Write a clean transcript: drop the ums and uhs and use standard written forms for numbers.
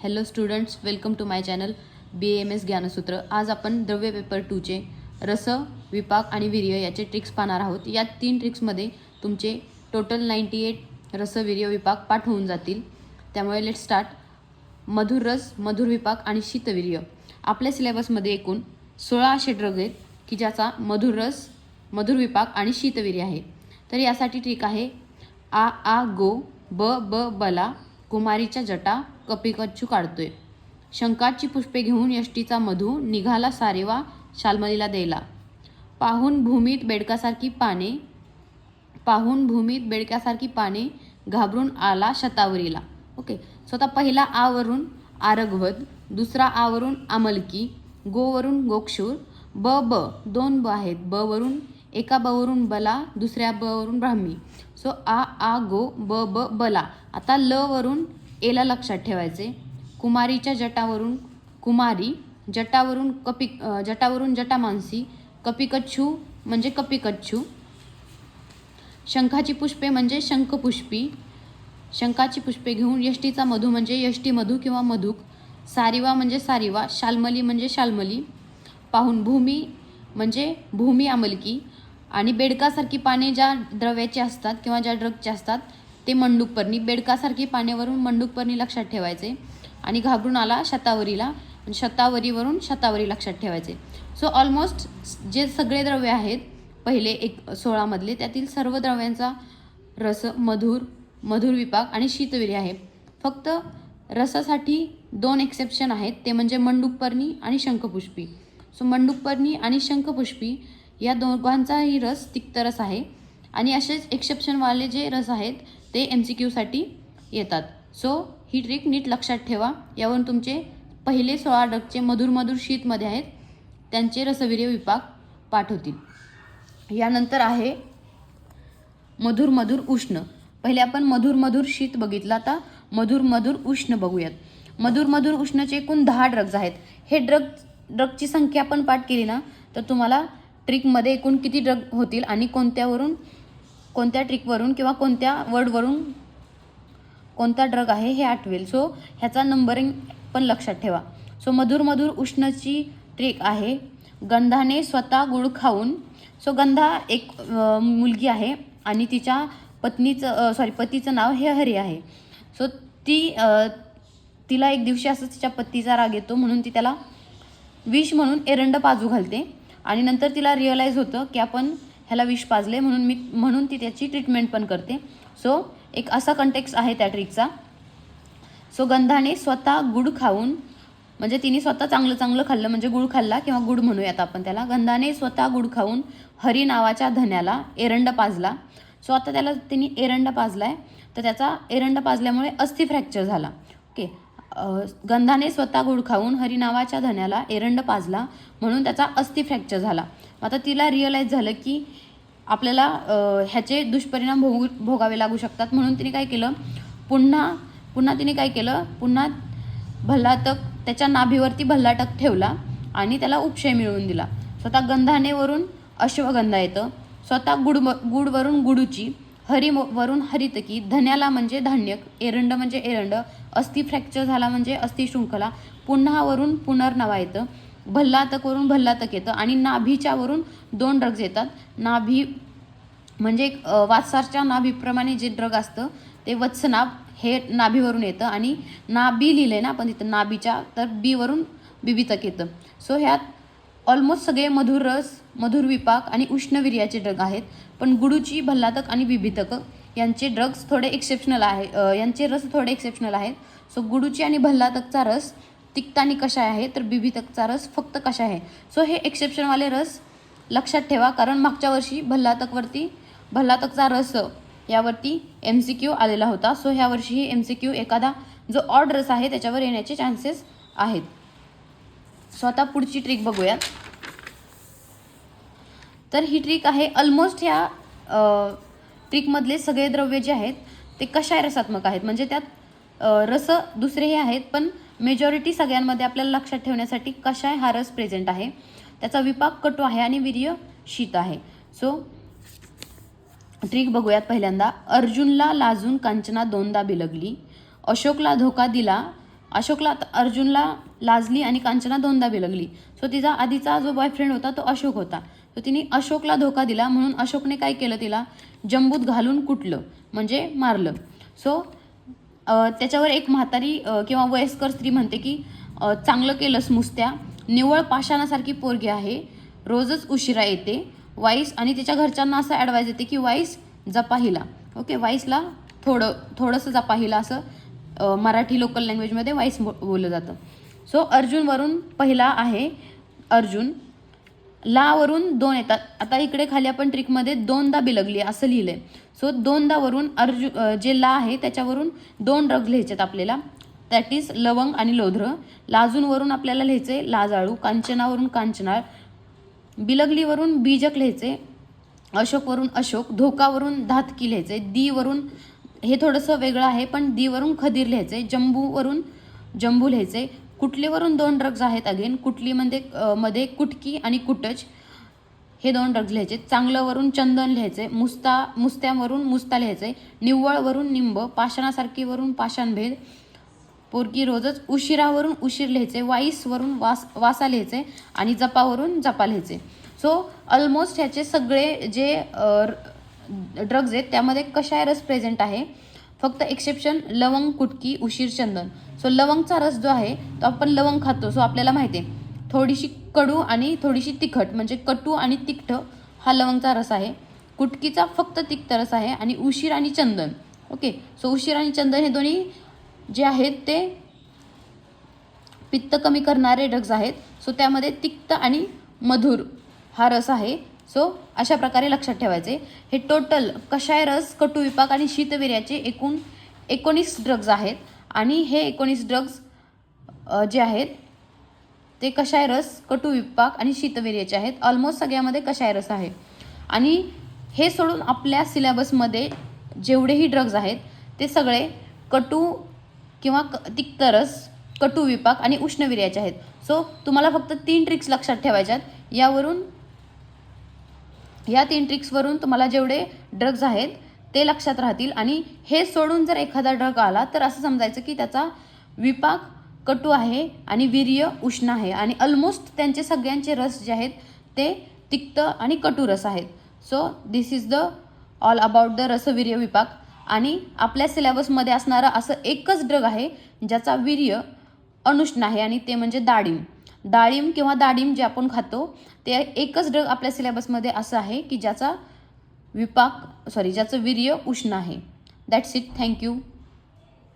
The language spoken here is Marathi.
Hello students, welcome to my channel BAMS ज्ञानसूत्र। आज आपण द्रव्य पेपर 2चे रस, विपाक आणि वीर्य याचे ट्रिक्स पाहणार आहोत। या 3 ट्रिक्समध्ये तुमचे टोटल 98 रस, वीर्य, विपाक पाठ होऊन जातील। त्यामुळे लेट स्टार्ट। मधुर रस, मधुर विपाक आणि शीतवीर्य। आपल्या सिलेबसमध्ये एकूण 16 असे ड्रग आहेत की ज्याचा मधुर रस, मधुर विपाक आणि शीतवीर्य आहे। तर यासाठी ट्रिक आहे आ गो, ब बला, कुमारीच्या जटा कपिकच्छु काढतोय। शंखाची पुष्पे घेऊन यष्टीचा मधू निघाला सारेवा शाल्मलीला द्यायला। पाहून भूमीत बेडक्यासारखी पाने घाबरून आला शतावरीला। ओके, सो आता पहिला आ वरून आरगवद, दुसरा आ वरून आमलकी, गो वरून गोक्षूर, ब दोन ब आहेत, ब वरून एका ब वरून बला, दुसऱ्या ब वरून ब्राह्मी। सो आ गो, ब बला। आता ल वरून एला लक्षात ठेवायचे। कुमारीच्या जटावरून कुमारी, जटावरून जटामांसी, कपिकच्छु म्हणजे कपिकच्छु। शंखाची पुष्पे म्हणजे शंखपुष्पी, शंखाची पुष्पे घेऊन यष्टीचा मधू म्हणजे यष्टी मधू किंवा मधुक, सारिवा म्हणजे सारिवा, शाल्मली म्हणजे शाल्मली। पाहून भूमी म्हणजे भूमी आमलकी, आणि बेडकासारखी पाने ज्या द्रव्याची असतात किंवा ज्या ड्रगचे असतात ते मंडूकपर्णी, बेडकासारखी पानेवरून मंडूकपर्णी लक्षात ठेवायचे। आणि घाबरून आला शतावरीला, शतावरीवरून शतावरी लक्षात ठेवायचे। सो ऑलमोस्ट जे सगळे द्रव्य आहेत पहिले 16 मधले, त्यातील सर्व द्रव्यांचा रस, मधुर विपाक आणि शीतवीर्य आहे। फक्त रसासाठी 2 एक्सेप्शन आहेत, ते म्हणजे मंडूकपर्णी आणि शंखपुष्पी। सो मंडूकपर्णी आणि शंखपुष्पी या दोघांचाही रस तिक्त रस आहे, आणि असेच एक्सेप्शनवाले जे रस आहेत ते MCQसाठी येतात। सो ही ट्रिक नीट लक्षात ठेवा। यावरून तुमचे पहिले 16 ड्रगचे मधुर शीतमध्ये आहेत त्यांचे रसवीर्य विपाक पाठ होतील। यानंतर आहे मधुर उष्ण। पहिले आपण मधुर शीत बघितलं, आता मधुर उष्ण बघूयात। मधुर उष्णचे एकूण 10 ड्रग्ज आहेत। हे ड्रगची संख्या आपण पाठ केली ना तर तुम्हाला ट्रिकमध्ये एकूण किती ड्रग होतील आणि कोणत्या ट्रिकवरून किंवा कोणत्या वर्डवरून कोणता ड्रग आहे हे आठवेल। सो ह्याचा नंबरिंग पण लक्षात ठेवा। सो मधुर उष्णची ट्रिक आहे गंधाने स्वतः गुळ खाऊन। सो गंधा एक मुलगी आहे आणि तिच्या पतीचं नाव हे हरी आहे। सो तिला एक दिवशी असं तिच्या पतीचा राग येतो, म्हणून ती त्याला विष म्हणून एरंड पाजू घालते, आणि नंतर तिला रिअलाईज होतं की आपण ह्याला विष पाजले, म्हणून ती त्याची ट्रीटमेंट पण करते। सो एक असा कंटेक्स्ट आहे त्या ट्रिकचा। सो गंधाने स्वतः गुड खाऊन, म्हणजे तिने स्वतः चांगलं खाल्लं, म्हणजे गुळ खाल्ला किंवा गुड म्हणूयात आपण त्याला। गंधाने स्वतः गुड खाऊन हरी नावाच्या धन्याला एरंड पाजला। सो आता त्याला तिने एरंड पाजलाय, तर त्याचा एरंड पाजल्यामुळे अस्थि फ्रॅक्चर झाला। ओके, गंधाने स्वतः गुड खाऊन हरी नावाच्या धन्याला एरंड पाजला म्हणून त्याचा अस्थि फ्रॅक्चर झाला। आता तिला रिअलाईज झालं की आपल्याला ह्याचे दुष्परिणाम भोगावे लागू शकतात, म्हणून तिने काय केलं, पुन्हा भल्लातक त्याच्या नाभीवरती भल्लाटक ठेवला आणि त्याला उपशय मिळवून दिला। स्वतः गंधाने वरून अश्वगंधा येतं, स्वतः गुड वरून गुडूची, हरी वरून हरितकी, धन्याला म्हणजे धान्य, एरंड म्हणजे एरंड, अस्थि फ्रॅक्चर झाला म्हणजे अस्थि शृंखला, पुन्हा वरून पुनर्नवा येतं, भल्लातक वरून भल्लातक येतं, आणि नाभीच्या वरून 2 ड्रग्ज येतात। नाभी म्हणजे वात्सारच्या नाभीप्रमाणे जे ड्रग असतं ते वत्सनाभ हे नाभीवरून येतं, आणि नाभी लिहिलंय ना आपण तिथं नाभीच्या, तर बी वरून बिबितक येतं। सो ह्यात ऑलमोस्ट सगळे मधुर रस, मधुर विपाक आणि उष्णवीर्याचे ड्रग आहेत, पण गुडूची, भल्लातक आणि बिबितक यांचे ड्रग्स थोडे एक्सेप्शनल आहे, यांचे रस थोडे एक्सेप्शनल आहेत। सो गुडूची आणि भल्लातकचा रस तिक्त आणि कषाय आहे, तर बिबितकचा रस फक्त कषाय आहे। सो हे एक्सेप्शनवाले रस लक्षात ठेवा, कारण मागच्या वर्षी भल्लातकचा रस यावरती MCQ आलेला होता। सो ह्या वर्षी MCQ एखादा जो ऑड रस आहे त्याच्यावर येण्याचे चान्सेस आहेत। सो आता पुढची ट्रिक बघूया। तर ही ट्रिक आहे ऑलमोस्ट ह्या ट्रिकमधले सगळे द्रव्य जे आहेत ते कषाय रसात्मक आहेत, म्हणजे त्यात रस दुसरेही आहेत, पण मेजॉरिटी सगळ्यांमध्ये आपल्याला लक्षात ठेवण्यासाठी कषाय हा रस प्रेझेंट आहे। त्याचा विपाक कटू आहे आणि वीर्य शीत आहे। सो ट्रिक बघूयात। पहिल्यांदा, अर्जुनला लाजून कांचना 2दा बिलगली, अशोकला धोका दिला अशोकला अर्जुनला लाजली आणि कांचना दोनदा बिलगली. सो तिचा आधीचा जो बॉयफ्रेंड होता तो अशोक होता. तर तिने अशोकला धोका दिला म्हणून अशोकने काय केलं, तिला जंबूत घालून कुटलं म्हणजे मारलं. सो त्याच्यावर एक म्हातारी किंवा वयस्कर स्त्री म्हणते की चांगलं केलंस मुस्त्या, निव्वळ पाषाणासारखी पोरगी आहे, रोजच उशिरा येते. वाईस आणि तिच्या घरच्यांना असं ॲडवाईस येते की वाईस जपा हिला. ओके, वाईसला थोडंसं जपा हिला असं मराठी लोकल लँग्वेजमध्ये वाईस बोललं जातं. सो अर्जुनवरून पहिला आहे अर्जुन. लावरून 2 येतात. आता इकडे खाली आपण ट्रिकमध्ये दोनदा बिलगली असं लिहिलंय. सो दोनदावरून जे ला आहे त्याच्यावरून 2 ड्रग्ज लिहायचेत आपल्याला, दॅट इज लवंग आणि लोध्र. लाजूनवरून आपल्याला लिहायचे लाजाळू. कांचनावरून कांचनाळ. बिलगलीवरून बीजक लिहायचे. अशोकवरून अशोक. धोकावरून धातकी लिहायचे. दीवरून हे थोडंसं वेगळं आहे पण दीवरून खदीर लिहायचे. जंबूवरून जंबू लिहायचे. कुटलीवरून 2 ड्रग्ज आहेत अगेन. मध्ये कुटकी आणि कुटच हे 2 ड्रग्ज लिहायचे. चांगलंवरून चंदन लिहायचे. मुस्त्यावरून मुस्ता लिहायचे. निव्वळवरून निंब. पाषाणासारखीवरून पाषाणभेद. पोरकी रोजच. उशिरावरून उशीर लिहायचे. वाईसवरून वासा लिहायचे आणि जपावरून जपा लिहायचे. सो ऑलमोस्ट ह्याचे सगळे जे ड्रग्ज आहेत त्यामध्ये कषाय रस प्रेझेंट आहे. फक्त एक्सेप्शन लवंग, कुटकी, उशीर, चंदन. सो लवंगचा रस जो आहे तो आपण लवंग खातो. सो आपल्याला माहिती आहे थोडीशी कडू आणि थोडीशी तिखट म्हणजे कटू आणि तिखट हा लवंगचा रस आहे. कुटकीचा फक्त तिखट रस आहे. आणि उशीर आणि चंदन. ओके, सो उशीर आणि चंदन हे दोन्ही जे आहेत ते पित्त कमी करणारे ड्रग्ज आहेत. सो त्यामध्ये तिक्त आणि मधुर हा रस आहे. सो अशा प्रकारे लक्षात ठेवायचे. हे टोटल कषाय रस, कटुविपाक आणि शीतवीर्याचे एकूण 19 ड्रग्ज आहेत. आणि हे 19 ड्रग्ज जे आहेत ते कषाय रस, कटुविपाक आणि शीतवीर्याचे आहेत. ऑलमोस्ट सगळ्यामध्ये कषाय रस आहे. आणि हे सोडून आपल्या सिलेबसमध्ये जेवढेही ड्रग्ज आहेत ते सगळे कटू किंवा तिक्तरस, कटुविपाक आणि उष्णवीर्याचे आहेत. सो तुम्हाला फक्त 3 ट्रिक्स लक्षात ठेवायच्यात. या 3 ट्रिक्सवरून तुम्हाला जेवढे ड्रग्ज आहेत ते लक्षात राहतील. आणि हे सोडून जर एखादा ड्रग आला तर असं समजायचं की त्याचा विपाक कटू आहे आणि वीर्य उष्ण आहे. आणि ऑलमोस्ट त्यांचे सगळ्यांचे रस जे आहेत ते तिक्त आणि कटू रस आहेत. So this is the all about the rasavirya vipak. आणि आपल्या सिलेबसमध्ये असणारं असं एकच ड्रग आहे ज्याचा वीर्य अनुष्ण आहे आणि ते म्हणजे डाळिंब किंवा दाडिम जे आपण खातो ते एकच ड्रग आपल्या सिलेबसमध्ये असं आहे की ज्याचं वीर्य उष्ण आहे. That's it. थँक्यू.